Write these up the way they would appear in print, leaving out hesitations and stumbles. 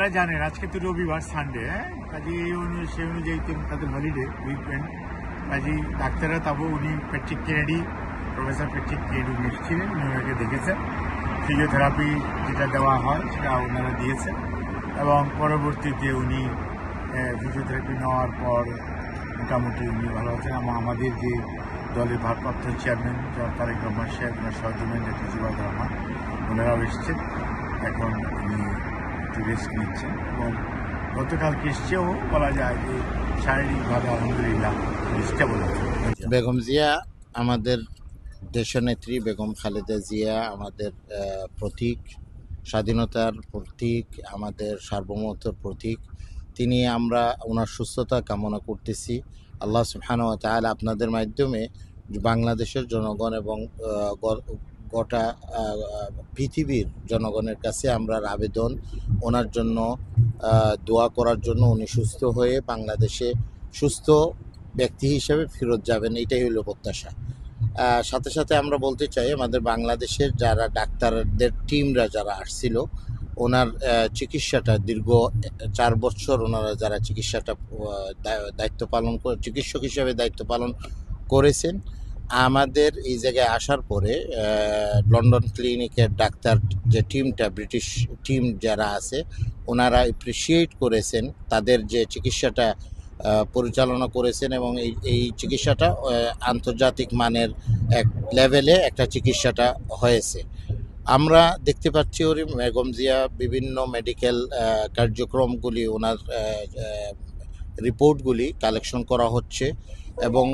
আপনারা জানেন আজকে তো রবিবার সানডে, কাজে সেই অনুযায়ী তাদের হলিডে উইকেন্ড, কাজে ডাক্তাররা তাবো উনি Patrick Kennedy, professor Patrick Kennedy উনি এসেছিলেন, উনি ওনাকে দেখেছেন, ফিজিওথেরাপি যেটা দেওয়া হয় সেটা ওনারা দিয়েছেন এবং পরবর্তীতে উনি ফিজিওথেরাপি নেওয়ার পর মোটামুটি উনি ভালো আছেন। এবং আমাদের যে দলের ভারপ্রাপ্ত চেয়ারম্যান তারেক রহমান সাহেব, ওনার সহযোগী ডক্টর জিবাউর রহমান, ওনারাও এসেছেন, এখন উনি একটু রেস্ট নিচ্ছেন এবং গতকালকে এসছেও বলা যায় যে শারীরিকভাবে আলহামদুলিল্লাহ স্টেবল আছে। বেগম জিয়া আমাদের দেশনেত্রী, বেগম খালেদা জিয়া আমাদের প্রতীক, স্বাধীনতার প্রতীক, আমাদের সার্বভৌমত্বের প্রতীক। আমরা ওনার সুস্থতা কামনা করতেছি। আল্লাহ সুবহানাহু ওয়া তাআলা আপনাদের মাধ্যমে বাংলাদেশের জনগণ এবং গোটা পৃথিবীর জনগণের কাছে আমরা আবেদন, ওনার জন্য দোয়া করার জন্য, উনি সুস্থ হয়ে বাংলাদেশে সুস্থ ব্যক্তি হিসেবে ফেরত যাবেন, এটাই হলো প্রত্যাশা। সাথে সাথে আমরা বলতে চাই, আমাদের বাংলাদেশের যারা ডাক্তারদের টিমরা যারা আসছিল, ওনার চিকিৎসাটা দীর্ঘ 4 বছর ওনারা যারা চিকিৎসাটা দায়িত্ব পালন করে, চিকিৎসক হিসেবে দায়িত্ব পালন করেছেন, আমাদের এই জায়গায় আসার পরে লন্ডন ক্লিনিকের ডাক্তার যে টিমটা, ব্রিটিশ টিম যারা আছে, ওনারা অ্যাপ্রিসিয়েট করেছেন তাদের যে চিকিৎসাটা পরিচালনা করেছেন এবং এই চিকিৎসাটা আন্তর্জাতিক মানের এক লেভেলে একটা চিকিৎসাটা হয়েছে। আমরা দেখতে পাচ্ছি বেগম জিয়া বিভিন্ন মেডিকেল কার্যক্রমগুলি, ওনার রিপোর্টগুলি কালেকশন করা হচ্ছে এবং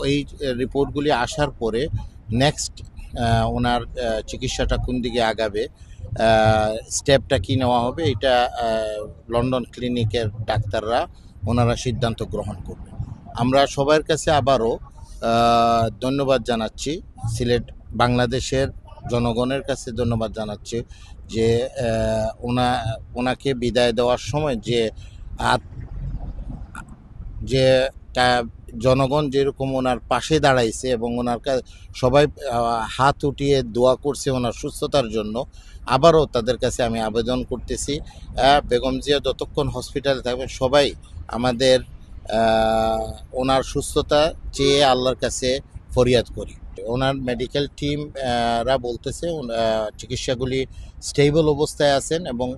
ওই রিপোর্টগুলি আসার পরে নেক্সট ওনার চিকিৎসাটা কোন দিকে আগাবে, স্টেপটা কি নেওয়া হবে, এটা লন্ডন ক্লিনিকের ডাক্তাররা ওনারা সিদ্ধান্ত গ্রহণ করবে। আমরা সবার কাছে আবারও ধন্যবাদ জানাচ্ছি, সিলেট বাংলাদেশের জনগণের কাছে ধন্যবাদ জানাচ্ছি যে ওনাকে বিদায় দেওয়ার সময় যে জনগণ যেরকম ওনার পাশে দাঁড়াইছে এবং ওনার সবাই হাত উঠিয়ে দোয়া করছে ওনার সুস্থতার জন্য, আবারও তাদের কাছে আমি আবেদন করতেছি, বেগম জিয়া যতক্ষণ হসপিটালে থাকবেন সবাই আমাদের ওনার সুস্থতা চেয়ে আল্লাহর কাছে ফরিয়াদ করি। ওনার মেডিকেল টিমরা বলতেছে চিকিৎসাগুলি স্টেবল অবস্থায় আছেন এবং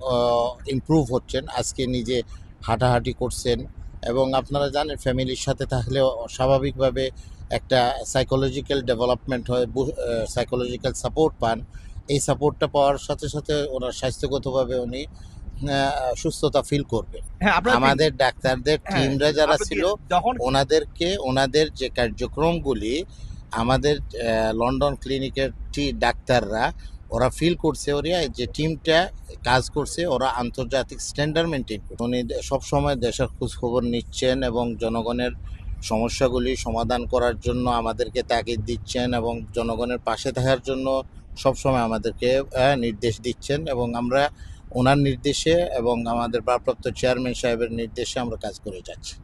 ইমপ্রুভ হচ্ছেন। আজকে নিজে হাঁটাহাঁটি করছেন এবং আপনারা জানেন ফ্যামিলির সাথে থাকলে স্বাভাবিকভাবে একটা সাইকোলজিক্যাল ডেভেলপমেন্ট হয়, সাইকোলজিক্যাল সাপোর্ট পান। এই সাপোর্টটা পাওয়ার সাথে সাথে ওনার স্বাস্থ্যগতভাবে উনি সুস্থতা ফিল করবে। আমাদের ডাক্তারদের টিমরা যারা ছিল, ওনাদের যে কার্যক্রমগুলি আমাদের লন্ডন ক্লিনিকের ডাক্তাররা ওরা ফিল করছে, ওরা যে টিমটা কাজ করছে, ওরা আন্তর্জাতিক স্ট্যান্ডার্ড মেনটেন করছে। উনি সবসময় দেশের খোঁজখবর নিচ্ছেন এবং জনগণের সমস্যাগুলি সমাধান করার জন্য আমাদেরকে তাগিদ দিচ্ছেন এবং জনগণের পাশে থাকার জন্য সবসময় আমাদেরকে নির্দেশ দিচ্ছেন এবং আমরা ওনার নির্দেশে এবং আমাদের ভারপ্রাপ্ত চেয়ারম্যান সাহেবের নির্দেশে আমরা কাজ করে যাচ্ছি।